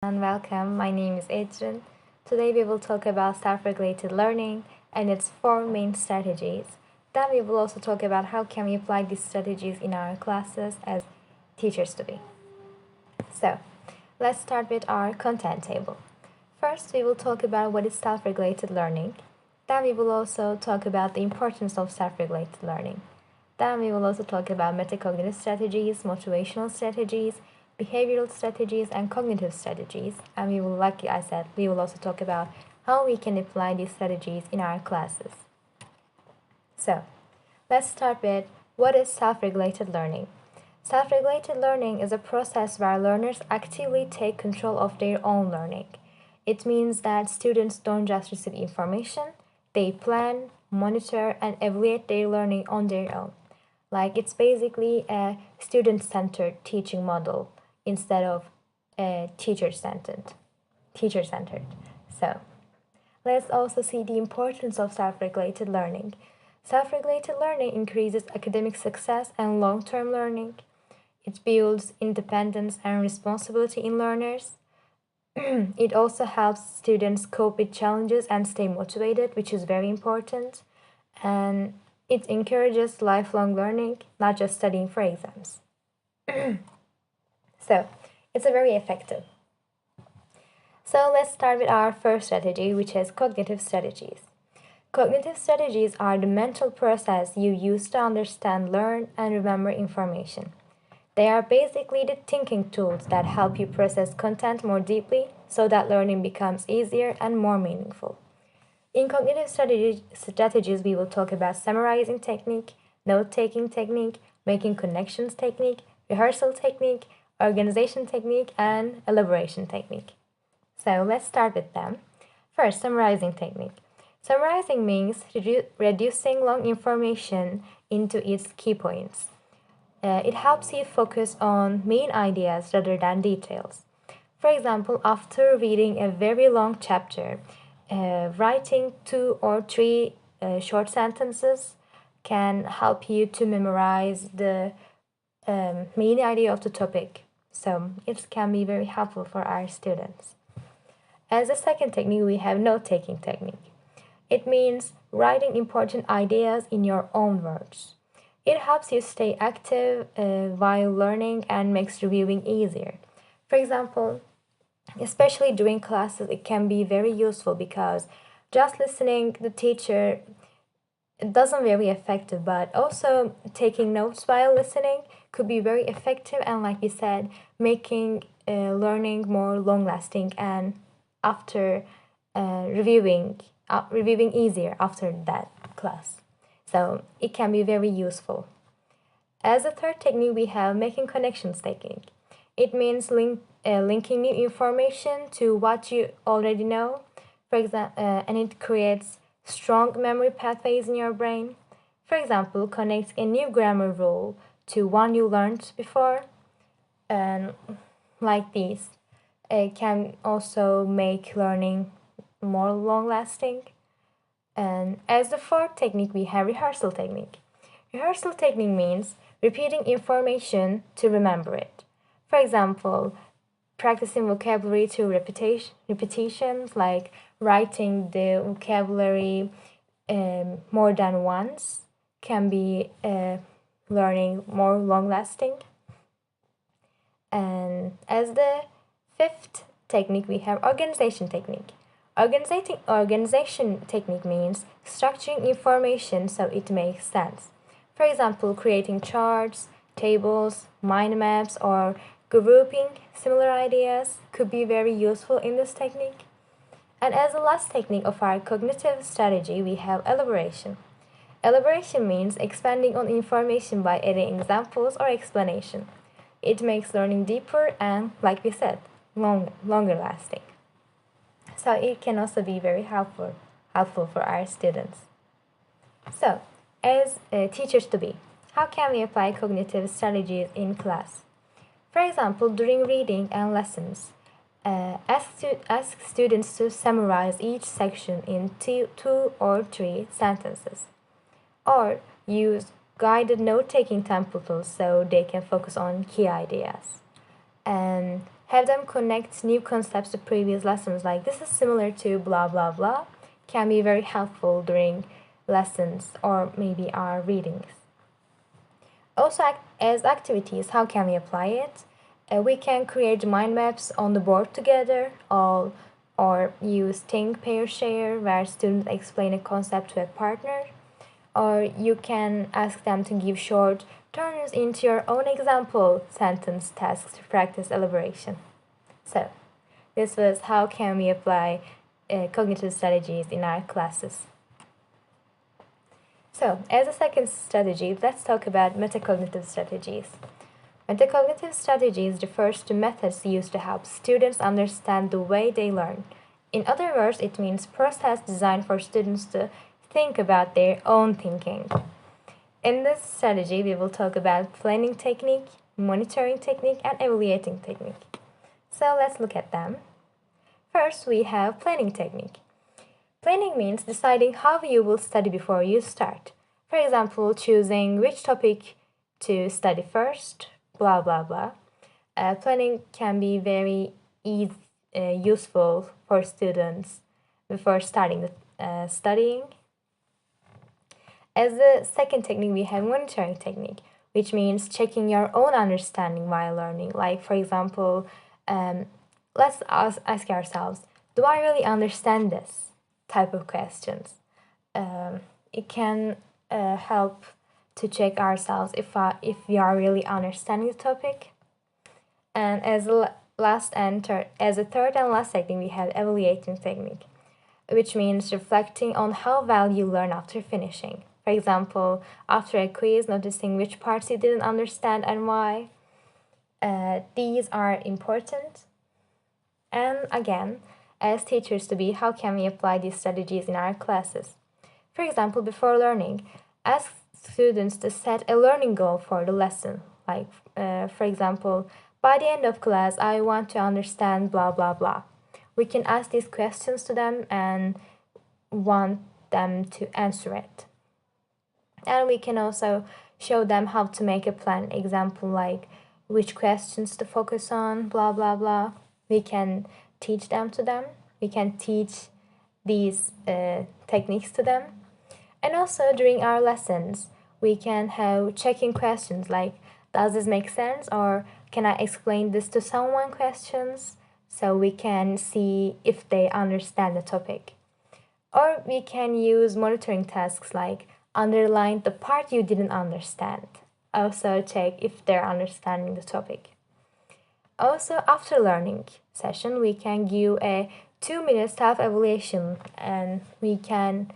and welcome. My name is Adrian. Today we will talk about self-regulated learning and its four main strategies. Then we will also talk about how can we apply these strategies in our classes as teachers to be. So, let's start with our content table. First, we will talk about what is self-regulated learning. Then we will also talk about the importance of self-regulated learning. Then we will also talk about metacognitive strategies, motivational strategies, behavioral strategies, and cognitive strategies. And we will, like I said, we will also talk about how we can apply these strategies in our classes. So, let's start with what is self-regulated learning. Self-regulated learning is a process where learners actively take control of their own learning. It means that students don't just receive information, they plan, monitor, and evaluate their learning on their own. Like it's basically a student-centered teaching model instead of a teacher-centered. So, let's also see the importance of self-regulated learning. Self-regulated learning increases academic success and long-term learning. It builds independence and responsibility in learners. It also helps students cope with challenges and stay motivated, which is very important. And it encourages lifelong learning, not just studying for exams. So, it's a very effective. So, let's start with our first strategy, which is cognitive strategies. Cognitive strategies are the mental process you use to understand, learn, and remember information. They are basically the thinking tools that help you process content more deeply so that learning becomes easier and more meaningful. In cognitive strategies, we will talk about summarizing technique, note-taking technique, making connections technique, rehearsal technique, organization technique, and elaboration technique. So let's start with them. First, summarizing technique. Summarizing means reducing long information into its key points. It helps you focus on main ideas rather than details. For example, after reading a very long chapter, writing 2 or 3 short sentences can help you to memorize the main idea of the topic. So it can be very helpful for our students. As a second technique, we have note-taking technique. It means writing important ideas in your own words. It helps you stay active while learning and makes reviewing easier. For example, especially during classes, it can be very useful because just listening the teacher doesn't very effective, but also taking notes while listening could be very effective and, like you said, making learning more long-lasting and after reviewing easier after that class. So it can be very useful. As a third technique, we have making connections technique. It means linking new information to what you already know, for example, and it creates strong memory pathways in your brain. For example, connect a new grammar rule to one you learned before, and like these. It can also make learning more long-lasting. And as the fourth technique, we have rehearsal technique. Rehearsal technique means repeating information to remember it. For example, practicing vocabulary through repetitions, like writing the vocabulary more than once, can be learning more long-lasting. And as the fifth technique, we have organization technique. Organization technique means structuring information so it makes sense. For example, creating charts, tables, mind maps, or grouping similar ideas could be very useful in this technique. And as the last technique of our cognitive strategy, we have elaboration. Elaboration means expanding on information by adding examples or explanation. It makes learning deeper and, like we said, longer lasting. So it can also be very helpful for our students. So, as teachers to be, how can we apply cognitive strategies in class? For example, during reading and lessons, ask students to summarize each section in 2 or 3 sentences, or use guided note-taking templates so they can focus on key ideas. And Have them connect new concepts to previous lessons, like this is similar to blah blah blah, can be very helpful during lessons or maybe our readings. Also, as activities, how can we apply it? We can create mind maps on the board together, or use think, pair, share, where students explain a concept to a partner. Or you can ask them to give short turns into your own example sentence tasks to practice elaboration. So, this was how can we apply cognitive strategies in our classes. So, as a second strategy, let's talk about metacognitive strategies. Metacognitive strategies refers to methods used to help students understand the way they learn. In other words, it means process designed for students to think about their own thinking. In this strategy, we will talk about planning technique, monitoring technique, and evaluating technique. So let's look at them. First, we have planning technique. Planning means deciding how you will study before you start. For example, choosing which topic to study first, blah blah blah. Planning can be very useful for students before starting studying. As the second technique, we have monitoring technique, which means checking your own understanding while learning. Like, for example, let's ask ourselves, do I really understand this type of questions? It can help to check ourselves if we are really understanding the topic. And as a third and last technique, we have evaluating technique, which means reflecting on how well you learn after finishing. For example, after a quiz, noticing which parts you didn't understand and why. These are important. And again, as teachers to be, how can we apply these strategies in our classes? For example, before learning, ask students to set a learning goal for the lesson. Like, for example, by the end of class, I want to understand blah blah blah. We can ask these questions to them and want them to answer it. And we can also show them how to make a plan. Example, like which questions to focus on, blah blah blah. We can teach them to them. We can teach these techniques to them. And also during our lessons, we can have checking questions like, does this make sense, or can I explain this to someone questions, so we can see if they understand the topic. Or we can use monitoring tasks like underline the part you didn't understand. Also check if they're understanding the topic. Also, after learning session, we can give a 2-minute self-evaluation, and we can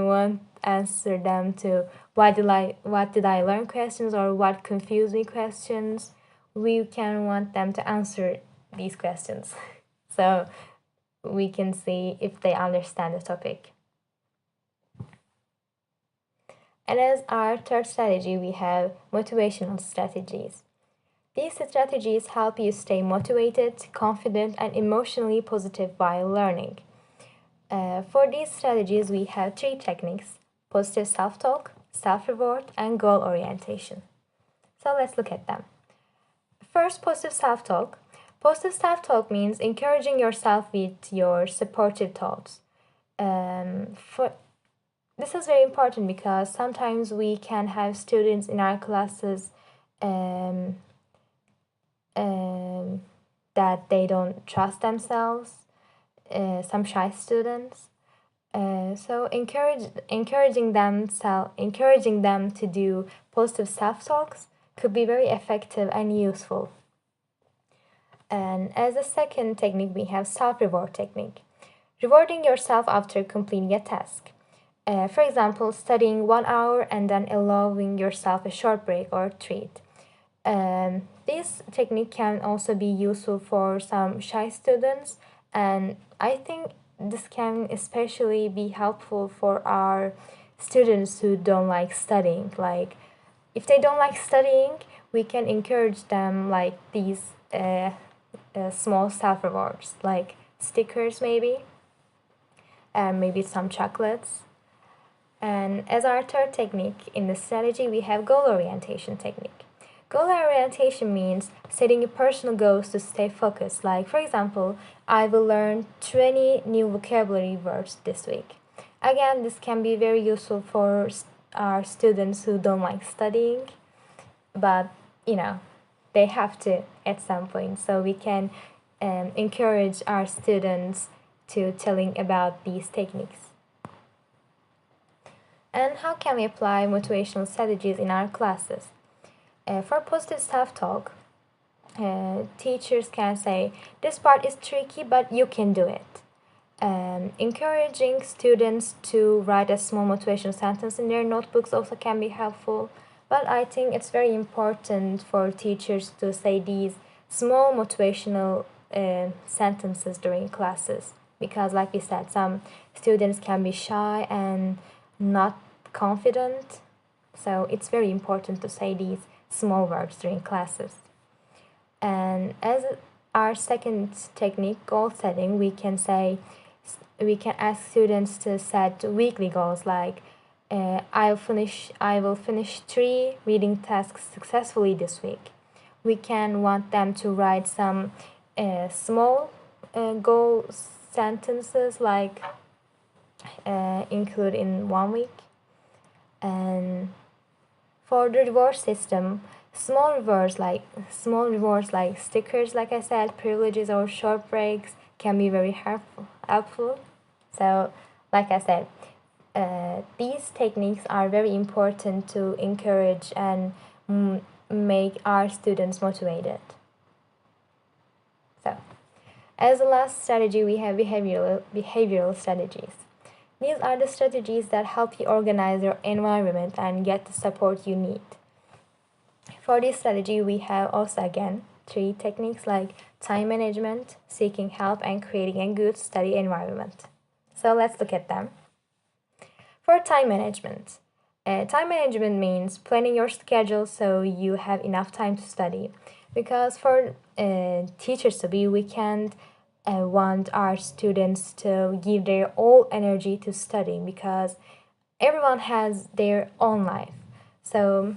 want answer them to what did I learn questions, or what confused me questions. We can want them to answer these questions, so we can see if they understand the topic. And as our third strategy, we have motivational strategies. These strategies help you stay motivated, confident, and emotionally positive while learning. For these strategies, we have 3 techniques: positive self-talk, self-reward, and goal orientation. So let's look at them. First, positive self-talk. Positive self-talk means encouraging yourself with your supportive thoughts. This is very important because sometimes we can have students in our classes that they don't trust themselves, some shy students. So encouraging them to do positive self-talks could be very effective and useful. And as a second technique, we have self-reward technique. Rewarding yourself after completing a task. For example, studying 1 hour and then allowing yourself a short break or treat. This technique can also be useful for some shy students, and I think this can especially be helpful for our students who don't like studying. Like, if they don't like studying, we can encourage them like these small self-rewards, like stickers maybe, and maybe some chocolates. And as our third technique in the strategy, we have goal orientation technique. Goal orientation means setting personal goals to stay focused. Like, for example, I will learn 20 new vocabulary words this week. Again, this can be very useful for our students who don't like studying, but they have to at some point. So we can encourage our students to telling about these techniques. And how can we apply motivational strategies in our classes? For positive self-talk, teachers can say, this part is tricky, but you can do it. Encouraging students to write a small motivational sentence in their notebooks also can be helpful. But I think it's very important for teachers to say these small motivational sentences during classes. Because like we said, some students can be shy and not confident. So it's very important to say these small words during classes. And as our second technique, goal setting, we can ask students to set weekly goals like I will finish 3 reading tasks successfully this week. We can want them to write some small goal sentences like include in 1 week. And for the reward system, small rewards like stickers, like I said, privileges or short breaks can be very helpful. So, like I said, these techniques are very important to encourage and make our students motivated. So, as the last strategy, we have behavioral strategies. These are the strategies that help you organize your environment and get the support you need. For this strategy, we have also again 3 techniques like time management, seeking help, and creating a good study environment. So let's look at them. For time management means planning your schedule so you have enough time to study. Because for teachers to be, we can't want our students to give their all energy to studying because everyone has their own life. So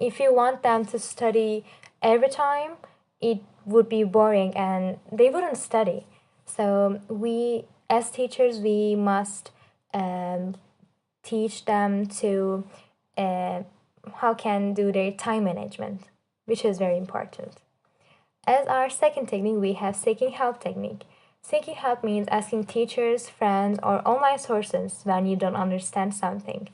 if you want them to study every time, it would be boring and they wouldn't study. So we, as teachers, we must teach them to how can do their time management, which is very important. As our second technique, we have seeking help technique. Seeking help means asking teachers, friends, or online sources when you don't understand something.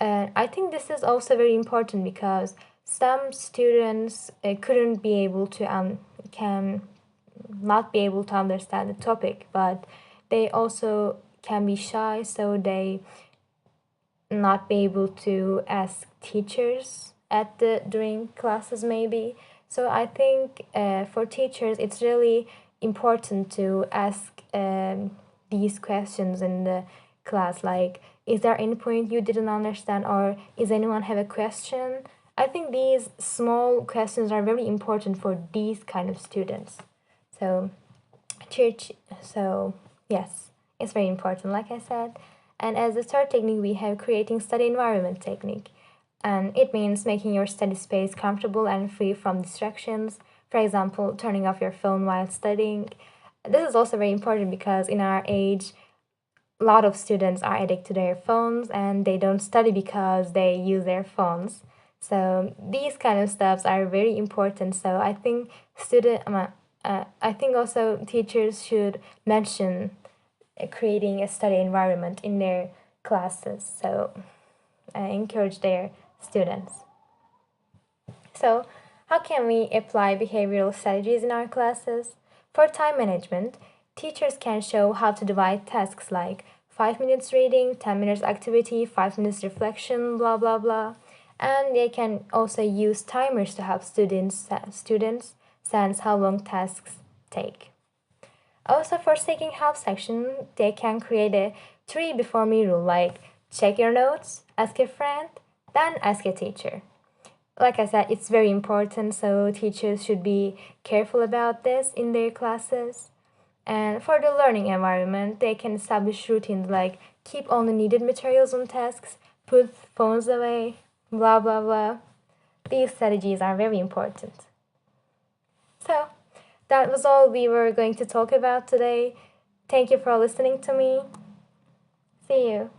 I think this is also very important because some students couldn't be able to can not be able to understand the topic, but they also can be shy, so they not be able to ask teachers during classes maybe. So I think for teachers it's really important to ask these questions in the class, like is there any point you didn't understand, or is anyone have a question? I think these small questions are very important for these kind of students. So yes, it's very important, like I said. And as the third technique, we have creating study environment technique. And it means making your study space comfortable and free from distractions. For example, turning off your phone while studying. This is also very important because in our age, a lot of students are addicted to their phones and they don't study because they use their phones. So these kind of stuffs are very important. So I think I think also teachers should mention creating a study environment in their classes. So encourage their students. So how can we apply behavioral strategies in our classes? For time management, teachers can show how to divide tasks like 5 minutes reading, 10 minutes activity, 5 minutes reflection, blah blah blah. And they can also use timers to help students sense how long tasks take. Also for seeking help section, they can create a 3 before me rule, like check your notes, ask a friend, then ask a teacher. Like I said, it's very important, so teachers should be careful about this in their classes. And for the learning environment, they can establish routines like keep only needed materials on tasks, put phones away, blah blah blah. These strategies are very important. So, that was all we were going to talk about today. Thank you for listening to me. See you.